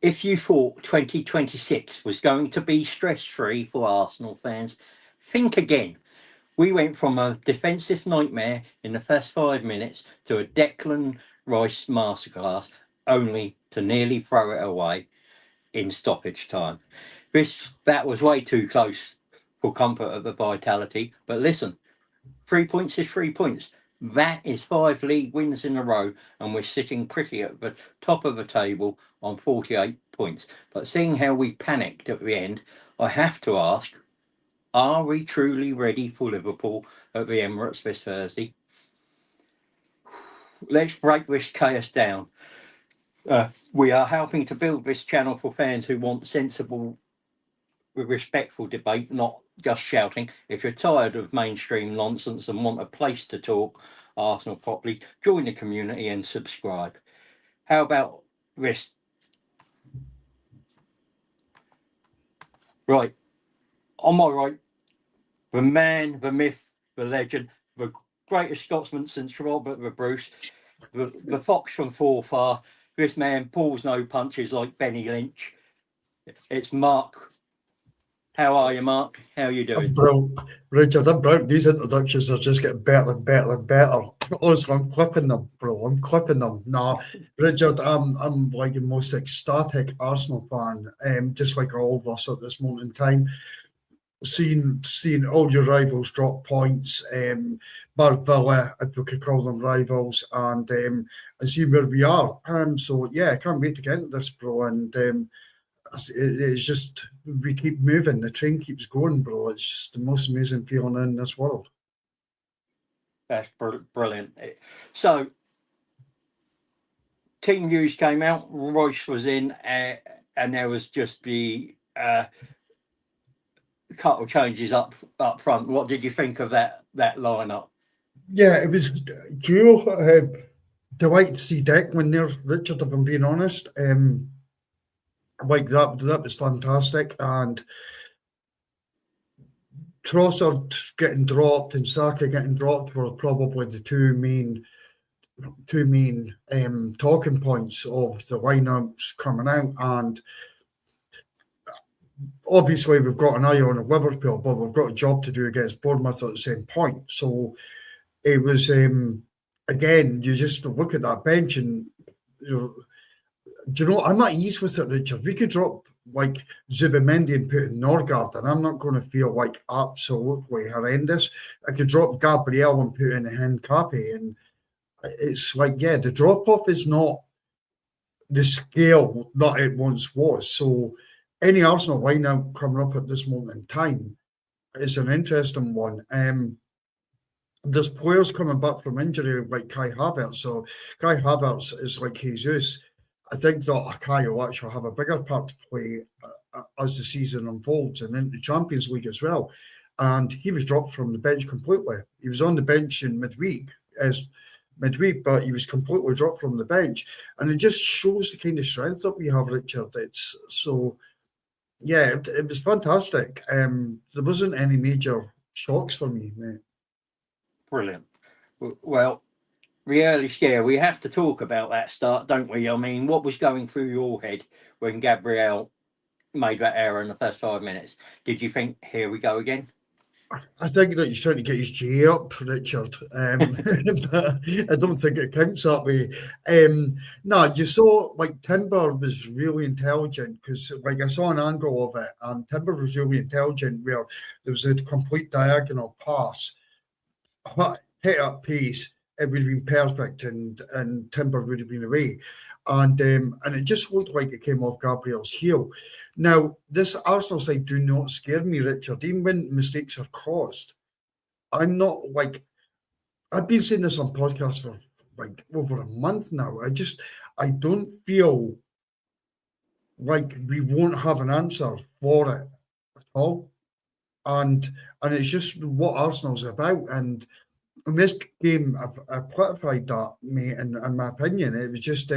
If you thought 2026 was going to be stress-free for Arsenal fans, think again. We went from a defensive nightmare in the first 5 minutes to a Declan Rice masterclass, only to nearly throw it away in stoppage time. That was way too close for comfort of the vitality. But listen, 3 points is 3 points. That is 5 league wins in a row, and we're sitting pretty at the top of the table on 48 points. But seeing how we panicked at the end, I have to ask, are we truly ready for Liverpool at the Emirates this Thursday? Let's break this chaos down. We are helping to build this channel for fans who want sensible, respectful debate, not just shouting. If you're tired of mainstream nonsense and want a place to talk Arsenal properly, join the community and subscribe. How about this? Right, on my right, the man, the myth, the legend, the greatest Scotsman since Robert the Bruce, the fox from Forfar. This man pulls no punches like Benny Lynch. It's Mark. How are you, Mark? How are you doing? Bro, Richard, I'm brilliant. These introductions are just getting better and better and better. Honestly, I'm clipping them, bro. I'm clipping them. Nah, Richard, I'm like the most ecstatic Arsenal fan, just like all of us at this moment in time. Seeing all your rivals drop points, Bar Villa, if we could call them rivals, and seeing where we are. So yeah, I can't wait to get into this, bro. And it's just we keep moving. The train keeps going, bro. It's just the most amazing feeling in this world. That's brilliant. So, team news came out. Royce was in, and there was just the couple of changes up front. What did you think of that lineup? Yeah, it was cool. Delighted to see Declan there, Richard, if I'm being honest. Like that was fantastic. And Trossard getting dropped and Saka getting dropped were probably the two main talking points of the lineups coming out. And obviously we've got an eye on Liverpool, but we've got a job to do against Bournemouth at the same point. So it was again, you just look at that bench and do you know, I'm at ease with it, Richard. We could drop like Zubimendi and put in Norgard, and I'm not going to feel like absolutely horrendous. I could drop Gabriel and put in Henkapi, and it's like, yeah, the drop-off is not the scale that it once was. So any Arsenal lineup coming up at this moment in time is an interesting one. There's players coming back from injury like Kai Havertz. So Kai Havertz is like Jesus. I think that Akai will actually have a bigger part to play as the season unfolds and in the Champions League as well. And he was dropped from the bench completely. He was on the bench in midweek, but he was completely dropped from the bench. And it just shows the kind of strength that we have, Richard. It's so, yeah, it was fantastic. There wasn't any major shocks for me, mate. Brilliant. Well, the early scare, we have to talk about that start, don't we? I mean, what was going through your head when Gabriel made that error in the first 5 minutes? Did you think, here we go again? I think that he's trying to get his G up, Richard. I don't think it counts that way. No, you saw like Timber was really intelligent because like I saw an angle of it and Timber was really intelligent where there was a complete diagonal pass, hit up pace, it would have been perfect and Timber would have been away. And it just looked like it came off Gabriel's heel. Now, this Arsenal side do not scare me, Richard, even when mistakes are caused. I'm not like, I've been saying this on podcasts for like over a month now. I don't feel like we won't have an answer for it at all. And it's just what Arsenal's about. And in this game, I clarified that, mate, in my opinion. It was just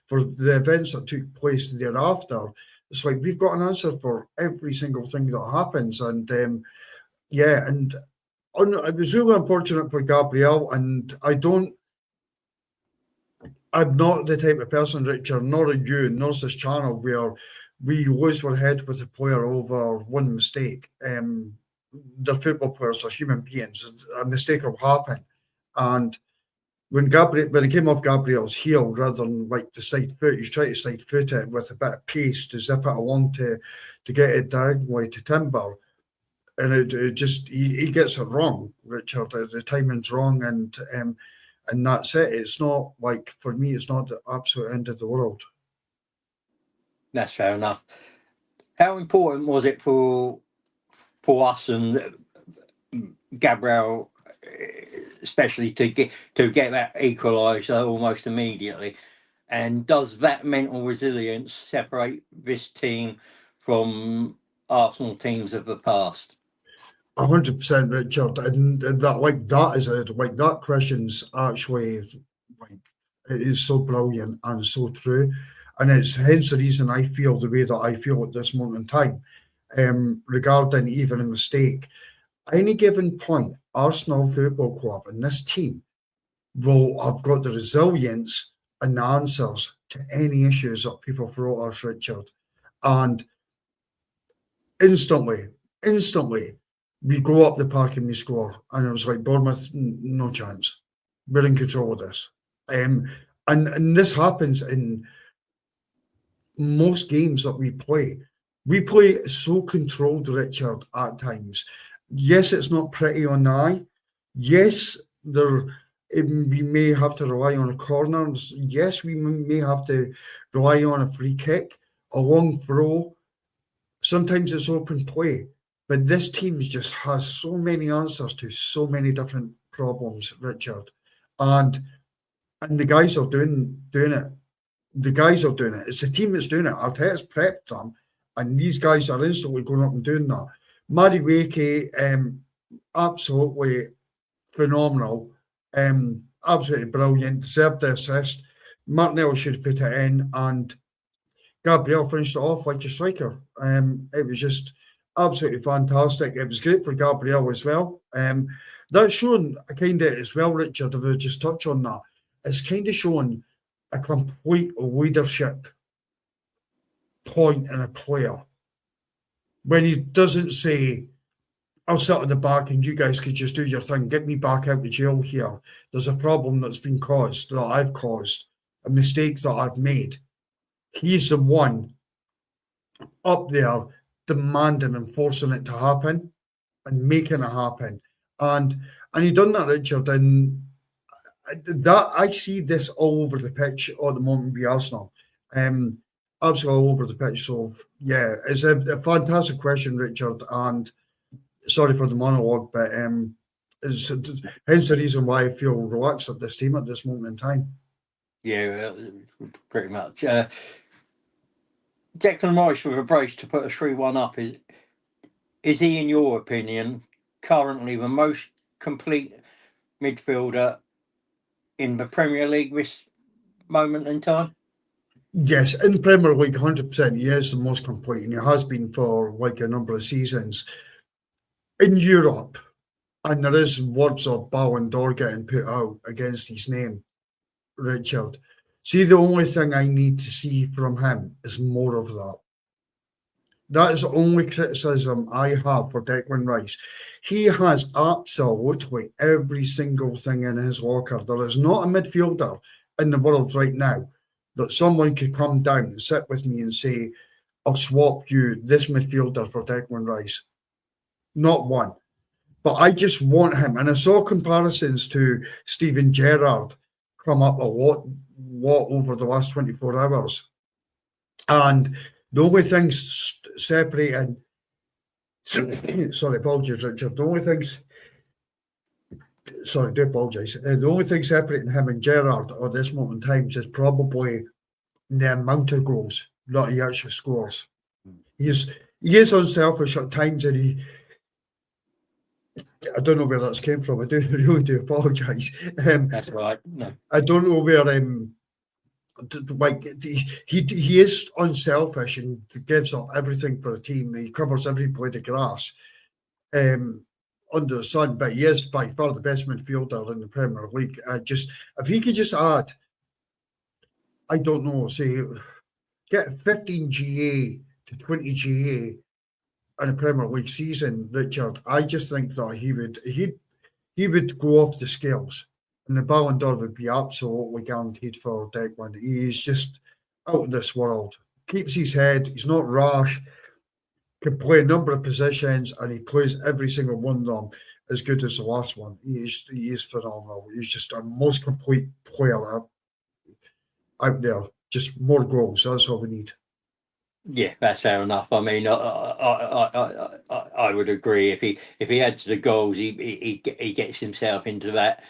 for the events that took place thereafter, it's like we've got an answer for every single thing that happens. And yeah, and it was really unfortunate for Gabriel. And I don't I'm not the type of person, Richard, nor are you, nor is this channel, where we lose our head with a player over one mistake. The football players are human beings. A mistake will happen. And when he came off Gabriel's heel, rather than like the side foot, he's trying to side foot it with a bit of pace to zip it along to get it diagonally to Timber. And it just, he gets it wrong, Richard. The timing's wrong, and that's it. It's not like, for me, it's not the absolute end of the world. That's fair enough. How important was it for us and Gabriel, especially to get that equaliser almost immediately? And does that mental resilience separate this team from Arsenal teams of the past? 100%, Richard, and that question's actually like, it is so brilliant and so true, and it's hence the reason I feel the way that I feel at this moment in time, regarding even a mistake. Any given point, Arsenal Football Club and this team will have got the resilience and the answers to any issues that people throw at us, Richard, and instantly. We go up the park and we score. And it was like, Bournemouth, no chance. We're in control of this. And this happens in most games that we play. We play so controlled, Richard, at times. Yes, it's not pretty on the eye. Yes, we may have to rely on corners. Yes, we may have to rely on a free kick, a long throw. Sometimes it's open play. But this team just has so many answers to so many different problems, Richard. And the guys are doing it. The guys are doing it. It's the team that's doing it. Arteta's prepped them, and these guys are instantly going up and doing that. Maddie Wakey, absolutely phenomenal. Absolutely brilliant. Deserved the assist. Martinelli should have put it in, and Gabriel finished it off like a striker. It was just absolutely fantastic. It was great for Gabriel as well. That's shown kind of as well, Richard, if I just touch on that, it's kind of shown a complete leadership point in a player. When he doesn't say, I'll sit at the back and you guys could just do your thing, get me back out of jail here. There's a problem that's been caused, that I've caused, a mistake that I've made. He's the one up there demanding and forcing it to happen and making it happen. And he done that, Richard, and that I see this all over the pitch at the moment with Arsenal. Absolutely all over the pitch. So yeah, it's a fantastic question, Richard, and sorry for the monologue, but it's hence the reason why I feel relaxed at this team at this moment in time. Yeah, pretty much. Declan Rice with a brace to put a 3-1 up. Is he, in your opinion, currently the most complete midfielder in the Premier League this moment in time? Yes, in Premier League, 100%, he is the most complete, and he has been for like a number of seasons. In Europe, and there is words of Ballon d'Or getting put out against his name, Richard. See, the only thing I need to see from him is more of that. That is the only criticism I have for Declan Rice. He has absolutely every single thing in his locker. There is not a midfielder in the world right now that someone could come down and sit with me and say, I'll swap you this midfielder for Declan Rice. Not one. But I just want him. And I saw comparisons to Steven Gerrard come up a lot over the last 24 hours. And the only thing separating, sorry, apologies, Richard. The only things, sorry, I do apologise. The only thing separating him and Gerrard at this moment in time is probably the amount of goals that he actually scores. He is unselfish at times, and I don't know where that's came from. I really do apologise. That's right. No. I don't know where he is unselfish and gives up everything for the team. He covers every blade of grass under the sun, but he is by far the best midfielder in the Premier League. If he could just add I don't know, say, get 15 GA to 20 GA in a Premier League season, Richard, I just think that he would go off the scales, and the Ballon d'Or would be absolutely guaranteed for Declan. He's just out of this world. Keeps his head. He's not rash. Can play a number of positions, and he plays every single one of them as good as the last one. He is phenomenal. He's just a most complete player out there. Just more goals. That's all we need. Yeah, that's fair enough. I mean, I would agree. If he adds the goals, he gets himself into that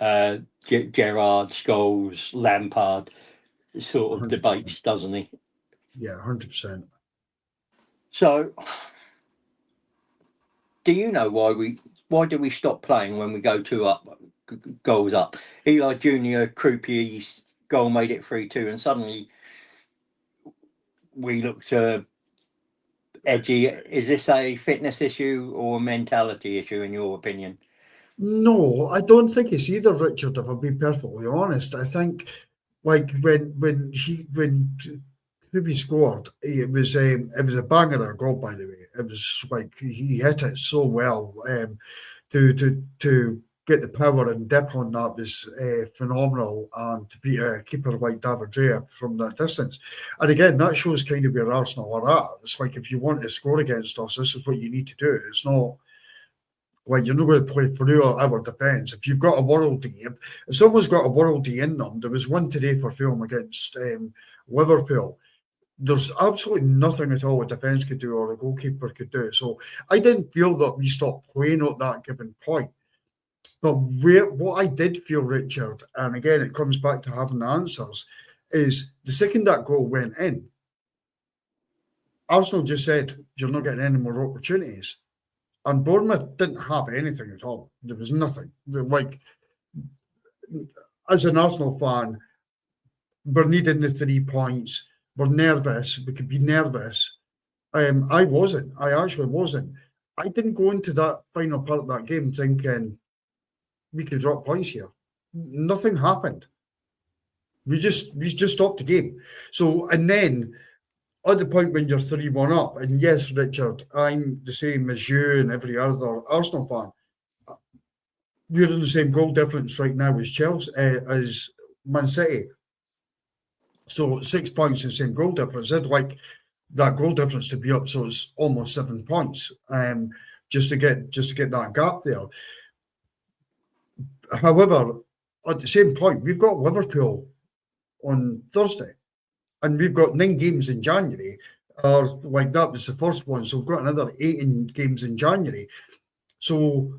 Gerrard, Scholes, Lampard sort of 100%. debates, doesn't he? Yeah, 100%. So, do you know why do we stop playing when we go goals up? Eli Junior, Croupier's goal made it 3-2, and suddenly we look to edgy. Is this a fitness issue or a mentality issue, in your opinion? No, I don't think it's either, Richard, if I'll be perfectly honest. I think like when Ruby scored, it was a banger of a goal, by the way. It was like he hit it so well. To get the power and dip on that was phenomenal, and to beat a keeper like David Raya from that distance. And again, that shows kind of where Arsenal are at. It's like, if you want to score against us, this is what you need to do. It's not like you're not going to play through our defence. If you've got a worldie, if someone's got a worldie in them, there was one today for Fulham against Liverpool. There's absolutely nothing at all a defence could do or a goalkeeper could do. So I didn't feel that we stopped playing at that given point. But what I did feel, Richard, and again, it comes back to having the answers, is the second that goal went in, Arsenal just said, you're not getting any more opportunities. And Bournemouth didn't have anything at all. There was nothing. Like, as an Arsenal fan, we're needing the 3 points. We're nervous. We could be nervous. I wasn't. I actually wasn't. I didn't go into that final part of that game thinking we could drop points here. Nothing happened. We just stopped the game. So, and then at the point when you're 3-1 up, and yes, Richard, I'm the same as you and every other Arsenal fan. We're in the same goal difference right now as Chelsea, as Man City. So 6 points in the same goal difference. I'd like that goal difference to be up, so it's almost 7 points. Just to get that gap there. However, at the same point, we've got Liverpool on Thursday, and we've got 9 games in January. Like that was the first one, so we've got another 18 games in January. So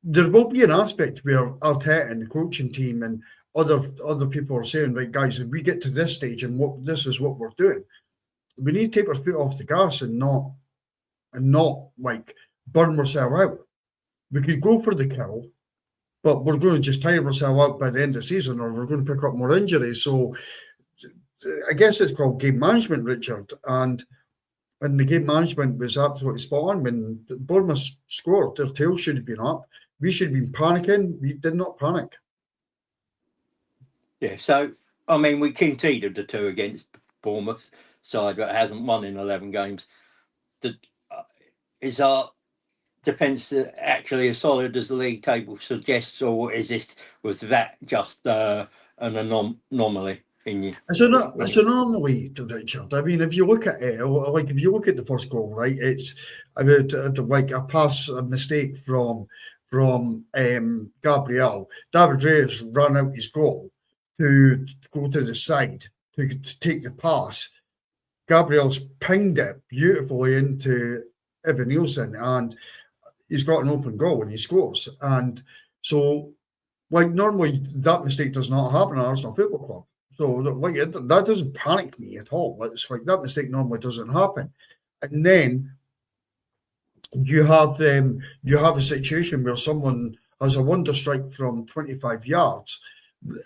there will be an aspect where Arteta and the coaching team and other people are saying, right, guys, if we get to this stage and this is what we're doing, we need to take our foot off the gas and not like burn ourselves out. We could go for the kill, but we're going to just tire ourselves out by the end of the season, or we're going to pick up more injuries. So I guess it's called game management, Richard. And the game management was absolutely spot on. When Bournemouth scored, their tail should have been up. We should have been panicking. We did not panic. Yeah, so, I mean, we conceded the 2 against Bournemouth side, but hasn't won in 11 games. Is our defence actually as solid as the league table suggests, or was that just an anomaly in you? It's an anomaly, Richard. I mean, if you look at it, like if you look at the first goal, right, it's like a mistake from Gabriel. David Reyes ran out his goal to go to the side to take the pass. Gabriel's pinged it beautifully into Evan Nielsen, and he's got an open goal and he scores. And so, like, normally that mistake does not happen at Arsenal Football Club. So, like, that doesn't panic me at all. It's like that mistake normally doesn't happen. And then you have a situation where someone has a wonder strike from 25 yards.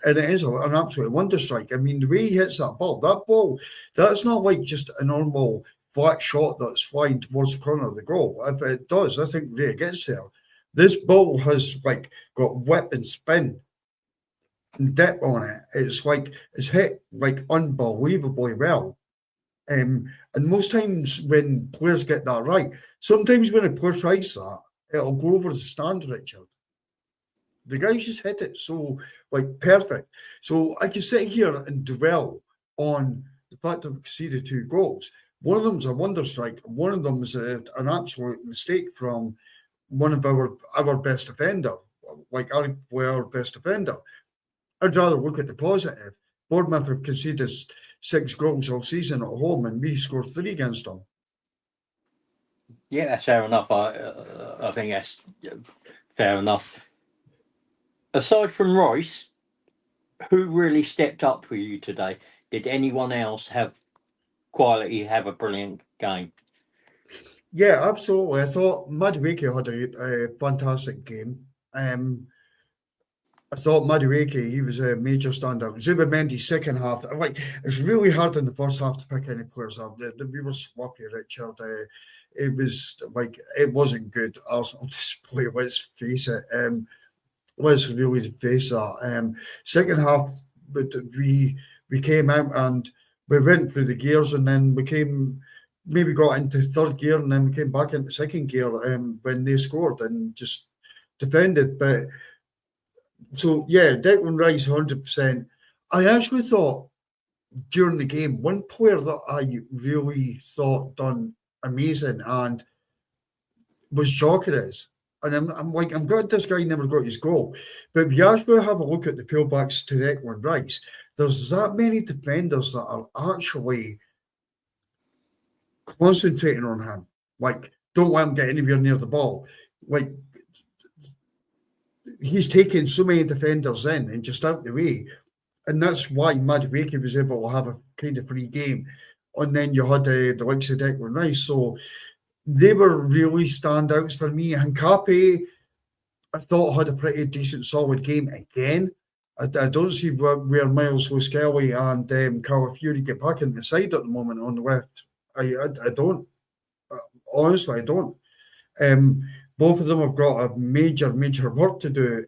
And it is an absolute wonder strike. I mean, the way he hits that ball, that's not like just a normal flat shot that's flying towards the corner of the goal. If it does, I think Ray gets there. This ball has like got whip and spin. dip on it. It's like it's hit like unbelievably well. And most times when players get that right, sometimes when a player tries that, it'll go over the stand, Richard. The guys just hit it so like perfect. So I can sit here and dwell on the fact that we conceded 2 goals. One of them's a wonder strike. One of them is an absolute mistake from one of our best defender, like our best defender. I'd rather look at the positive. Bournemouth have conceded 6 goals all season at home, and we scored 3 against them. Yeah, that's fair enough. I think that's fair enough. Aside from Royce, who really stepped up for you today? Did anyone else have a brilliant game? Yeah, absolutely. I thought Madueke had a fantastic game. I thought Madueke, he was a major standout. Zubimendi's second half, like it's really hard in the first half to pick any players up. We were sloppy, Richard. It was like it wasn't good Arsenal display. Let's face it. Let's really face that. Second half, but we came out and we went through the gears, and then maybe got into third gear, and then we came back into second gear when they scored and just defended. But so yeah, Declan Rice, 100%. I actually thought during the game, one player that I really thought done amazing and was Gyökeres. And I'm like, I'm glad this guy never got his goal. But if you actually have a look at the pullbacks to Declan Rice, there's that many defenders that are actually concentrating on him. Like, don't let him get anywhere near the ball. Like, he's taken so many defenders in and just out the way. And that's why Madueke was able to have a kind of free game. And then you had the likes of Declan Rice. So they were really standouts for me. Hincapié, I thought, had a pretty decent, solid game again. I don't see where Miles Lewis-Kelly and Calafiori get back in the side at the moment on the left. I don't. Honestly, I don't. Both of them have got a major work to do.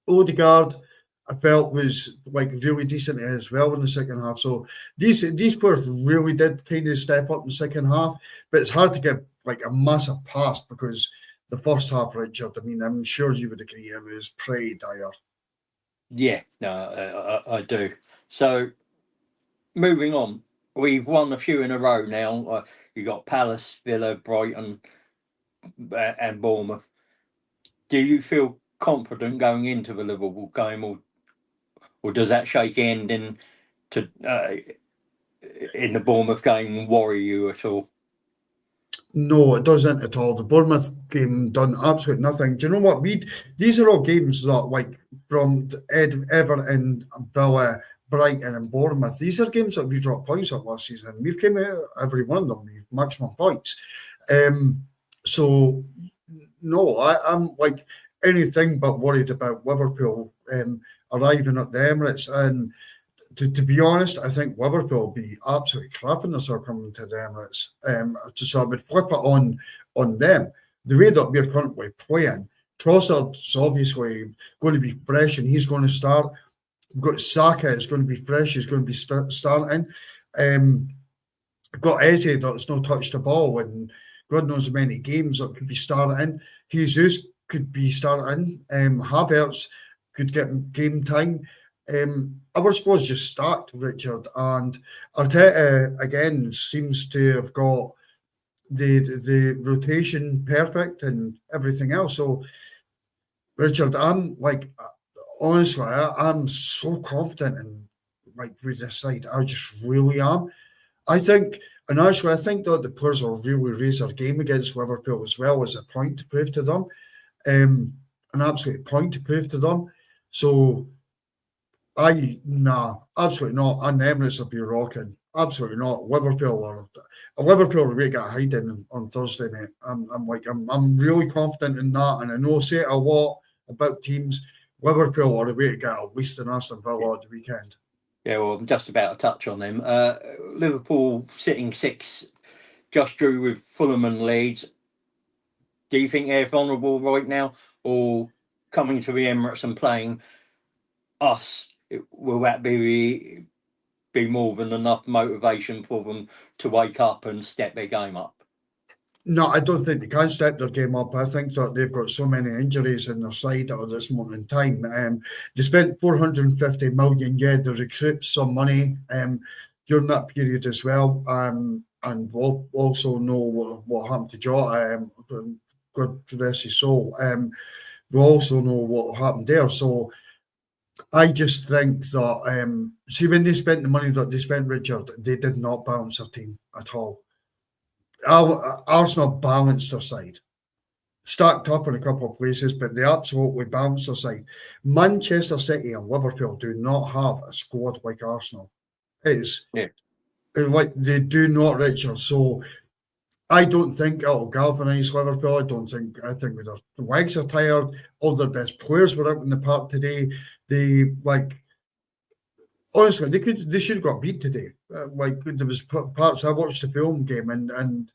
Odegaard, I felt, was like really decent as well in the second half. So these players really did kind of step up in the second half, but it's hard to give like a massive pass because the first half, Richard, I mean, I'm sure you would agree, it was pretty dire. Yeah, no, I do. So moving on, we've won a few in a row now. You got Palace, Villa, Brighton, and Bournemouth. Do you feel confident going into the Liverpool game, or does that shake end in the Bournemouth game worry you at all? No, it doesn't at all. The Bournemouth game done absolutely nothing. Do you know what? These are all games that, like, from Everton, Villa, Brighton, and Bournemouth. These are games that we dropped points at last season. We've came out every one of them. We've maximum points. So no, I'm like anything but worried about Liverpool arriving at the Emirates. And to be honest, I think Liverpool will be absolutely crapping themselves coming to the Emirates. So I would flip it on them. The way that we're currently playing, Trossard's obviously going to be fresh and he's going to start. We've got Saka, it's going to be fresh, he's going to be starting. We've got Eze that's not touched the ball and God knows how many games that could be starting. Jesus could be starting. Havertz could get game time. Our squad's just stacked, Richard, and Arteta again seems to have got the rotation perfect and everything else. So, Richard, I'm like, honestly, I'm so confident in like with this side. I just really am. I think, and actually, I think that the players will really raise their game against Liverpool as well as a point to prove to them, an absolute point to prove to them. So. Absolutely not. And the Emirates will be rocking. Absolutely not. Liverpool will get hiding on Thursday, mate. I'm really confident in that, and I know I say it a lot about teams. Liverpool are the way to get at least an Aston Villa at the weekend. Yeah, well, I'm just about to touch on them. Liverpool sitting 6, just drew with Fulham and Leeds. Do you think they're vulnerable right now, or coming to the Emirates and playing us, will that be more than enough motivation for them to wake up and step their game up? No, I don't think they can step their game up. I think that they've got so many injuries in their side at this moment in time. They spent 450 million. Yeah, they recouped some money during that period as well. And we'll also know what happened to Jota. God bless his soul. We also know what happened there. So I just think that see, when they spent the money that they spent, Richard, they did not balance their team at all. Arsenal balanced their side, stacked up in a couple of places, but they absolutely balanced their side. Manchester City and Liverpool do not have a squad like Arsenal. It's like they do not, Richard. So I don't think it'll galvanise Liverpool. I think their legs are tired. All their best players were out in the park today. They honestly, they should have got beat today. There was parts I watched the film game and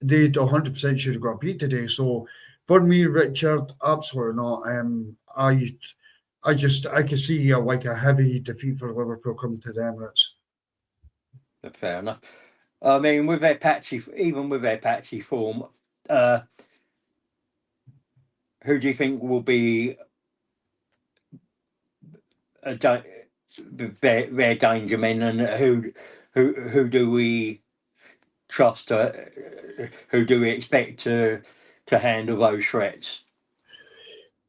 they 100% should have got beat today. So for me, Richard, absolutely not. I can see a heavy defeat for Liverpool coming to the Emirates. Fair enough. I mean, with their patchy form, who do you think will be their danger men, and who do we trust? Who do we expect to handle those threats?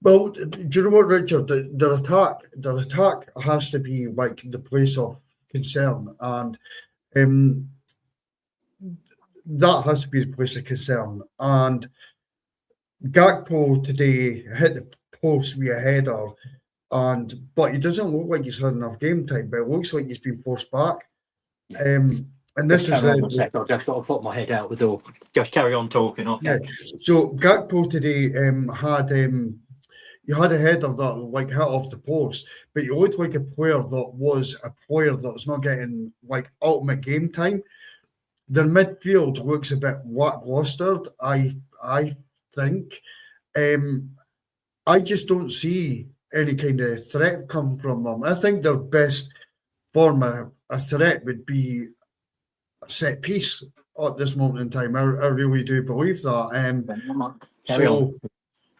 Well, do you know what, Richard? Their attack has to be like the place of concern, and that has to be the place of concern. And Gakpo today hit the post with a header, but he doesn't look like he's had enough game time. But it looks like he's been forced back. And this is I've just got to put my head out the door. Just carry on talking. Okay. Yeah. So Gakpo today he had a header that hit off the post, but he looked like a player that's not getting ultimate game time. Their midfield looks a bit lackluster, I think. I just don't see any kind of threat come from them. I think their best form of a threat would be a set piece at this moment in time. I really do believe that.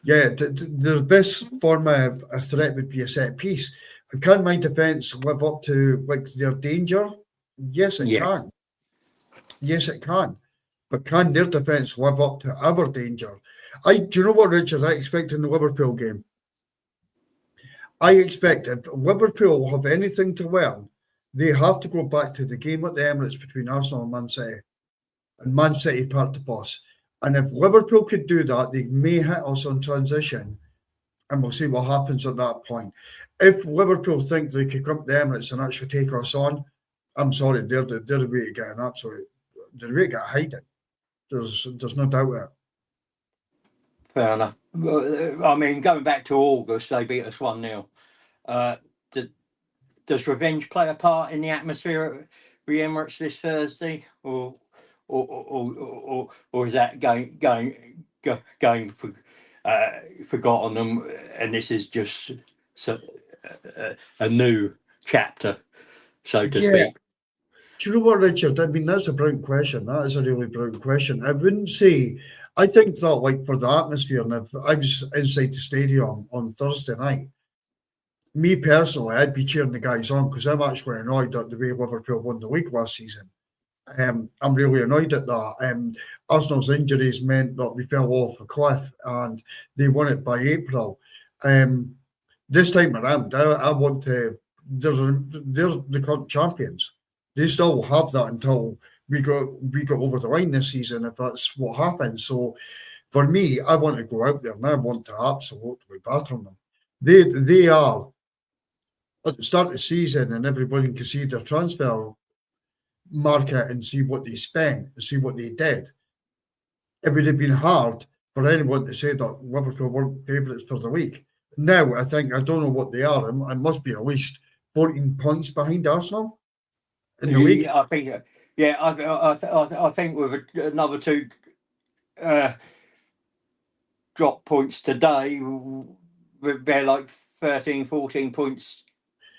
Yeah, the best form of a threat would be a set piece. Can my defence live up to their danger? Yes, it can. Yes, it can. But can their defence live up to our danger? Do you know what, Richard, I expect in the Liverpool game? I expect if Liverpool have anything to learn, they have to go back to the game at the Emirates between Arsenal and Man City. And Man City part the bus. And if Liverpool could do that, they may hit us on transition, and we'll see what happens at that point. If Liverpool think they could come to the Emirates and actually take us on, I'm sorry, they're the way to get they're the way to get hiding. There's no doubt it. Fair enough. I mean, going back to August, they beat us 1-0. Does revenge play a part in the atmosphere at the Emirates this Thursday, or is that going forgotten, and this is just a new chapter, so to speak? Do you know what, Richard? I mean, that's a brilliant question. That is a really brilliant question. I wouldn't say. I think that, for the atmosphere, and if I was inside the stadium on Thursday night, me personally, I'd be cheering the guys on because I'm actually annoyed at the way Liverpool won the league last season. I'm really annoyed at that. Arsenal's injuries meant that we fell off a cliff and they won it by April. This time around, I want to. They're the current champions. They still have that until we got over the line this season, if that's what happens. So for me, I want to go out there and I want to absolutely batter them. They are at the start of the season, and everybody can see their transfer market and see what they spent and see what they did. It would have been hard for anyone to say that Liverpool weren't favourites for the league. Now, I don't know what they are. It must be at least 14 points behind Arsenal in the league. I think, I think with another two drop points today, they're 13, 14 points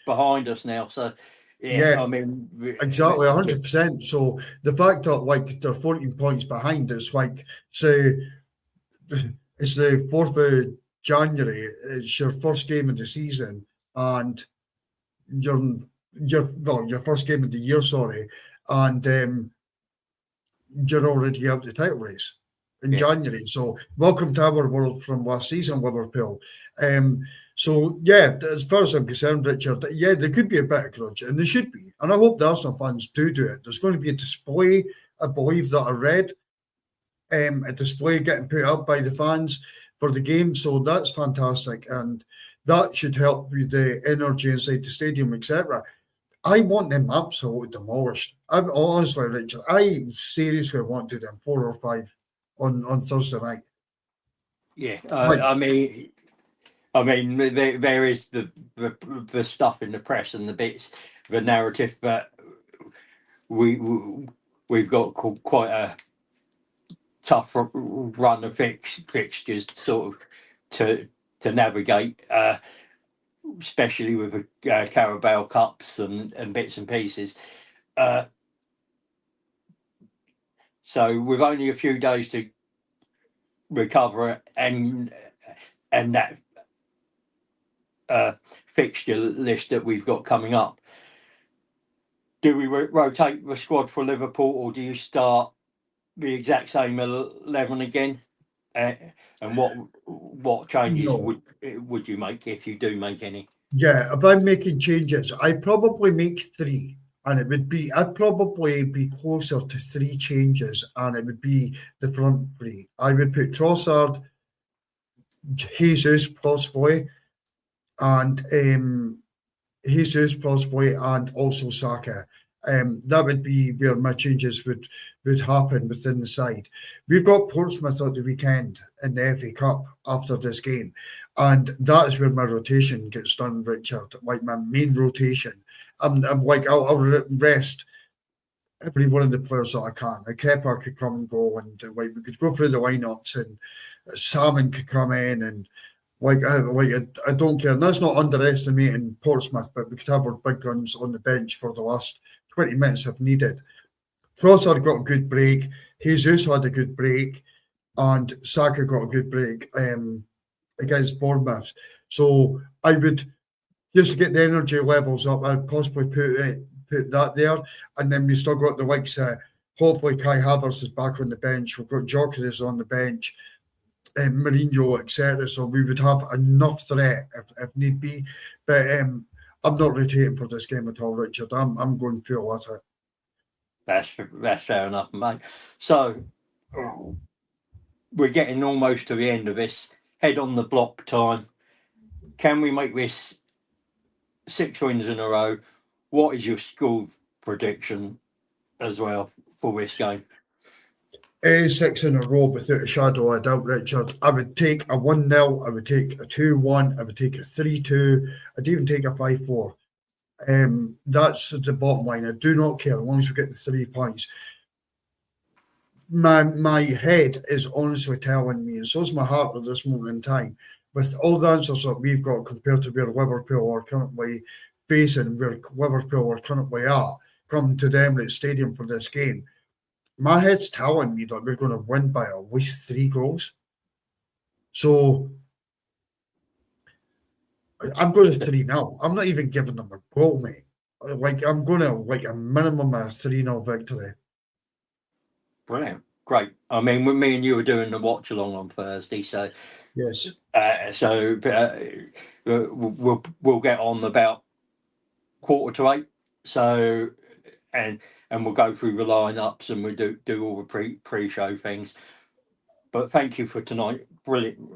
behind us now. So, Yeah, I mean, exactly, 100%. So the fact that like they're 14 points behind, it's like, so it's the 4th of January. It's your first game of the season, and your your first game of the year, sorry, and you're already out the title race in January. So welcome to our world from last season, Liverpool. So yeah, as far as I'm concerned, Richard, yeah, there could be a bit of grudge, and there should be, and I hope the Arsenal fans do it. There's going to be a display, I believe, that I read, a display getting put up by the fans for the game, so that's fantastic, and that should help with the energy inside the stadium, etc. I want them absolutely demolished. I'm honestly, Richard, I seriously want to them 4 or 5 on Thursday night. Yeah, I mean, there is the stuff in the press and the bits, the narrative, but we've got quite a tough run of fixtures sort of to navigate, especially with the Carabao Cups and bits and pieces. So with only a few days to recover and that fixture list that we've got coming up, do we rotate the squad for Liverpool, or do you start the exact same 11 again? And what changes would you make, if you do make any? Yeah, if I'm making changes, I'd probably make 3. And I'd probably be closer to 3 changes, and it would be the front 3. I would put Trossard, Jesus possibly, and and also Saka. That would be where my changes would happen within the side. We've got Portsmouth at the weekend in the FA Cup after this game, and that's where my rotation gets done, Richard. Like my main rotation. I'm like I'll rest every one of the players that I can. Like Kepa could come and go, and like we could go through the lineups, and Salmon could come in, and I don't care. And that's not underestimating Portsmouth, but we could have our big guns on the bench for the last 20 minutes if needed. Trossard got a good break. Jesus had a good break, and Saka got a good break against Bournemouth. So I would, just to get the energy levels up, I'd possibly put that there, and then we still got the likes. Hopefully, Kai Havertz is back on the bench. We've got Gyökeres on the bench. Mourinho, etc. So we would have enough threat if need be. But I'm not rotating for this game at all, Richard. I'm going full at it. That's fair enough, mate. So we're getting almost to the end of this. Head on the block time. Can we make this 6 wins in a row? What is your score prediction as well for this game? 6 in a row without a shadow of a doubt, Richard. I would take a 1-0, I would take a 2-1, I would take a 3-2, I'd even take a 5-4. That's the bottom line. I do not care as long as we get the 3 points. My head is honestly telling me, and so is my heart at this moment in time, with all the answers that we've got compared to where Liverpool are currently facing, where Liverpool are currently at, come to the Emirates Stadium for this game. My head's telling me that we're going to win by at least 3 goals. So I'm going to 3-0. I'm not even giving them a goal, mate. Like I'm going to a minimum of 3-0 victory. Brilliant, great. I mean, with me and you were doing the watch along on Thursday, so yes. We'll get on about 7:45. So and we'll go through the lineups, and we'll do all the pre-show things. But thank you for tonight. Brilliant.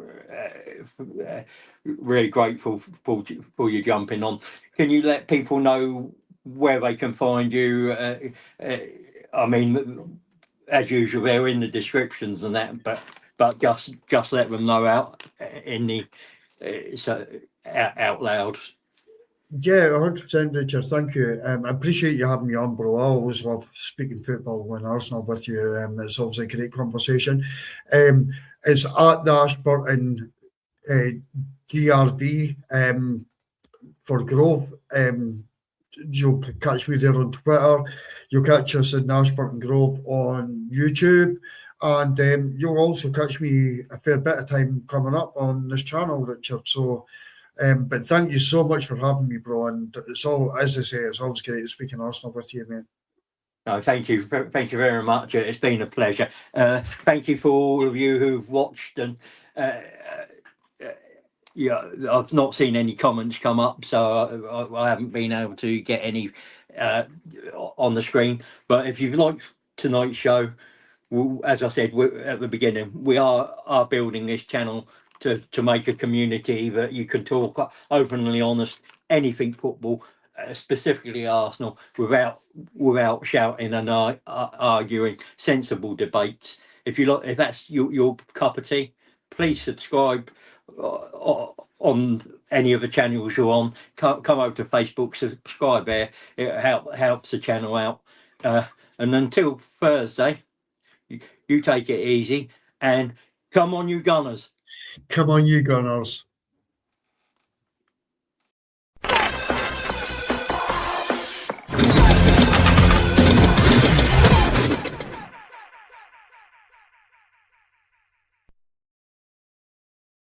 Really grateful for you jumping on. Can you let people know where they can find you? I mean, as usual, they're in the descriptions and that, but just let them know out in the out loud. Yeah, 100%, Richard. Thank you. I appreciate you having me on, bro. I always love speaking football and Arsenal with you. It's obviously a great conversation. It's at the Ashburton GRV for Grove. You'll catch me there on Twitter. You'll catch us in Ashburton Grove on YouTube. And you'll also catch me a fair bit of time coming up on this channel, Richard. So, but thank you so much for having me, bro. And it's all, as I say, it's always great speaking Arsenal with you, mate. No, thank you very much. It's been a pleasure. Thank you for all of you who've watched, and yeah, I've not seen any comments come up, so I haven't been able to get any on the screen. But if you've liked tonight's show, as I said at the beginning, we are building this channel to make a community that you can talk openly, honest, anything football, specifically Arsenal, without shouting and arguing. Sensible debates. If that's your cup of tea, please subscribe on any of the channels you're on. Come over to Facebook, subscribe there. It helps the channel out. And until Thursday, you take it easy, and come on, you Gunners. Come on, you Gunners.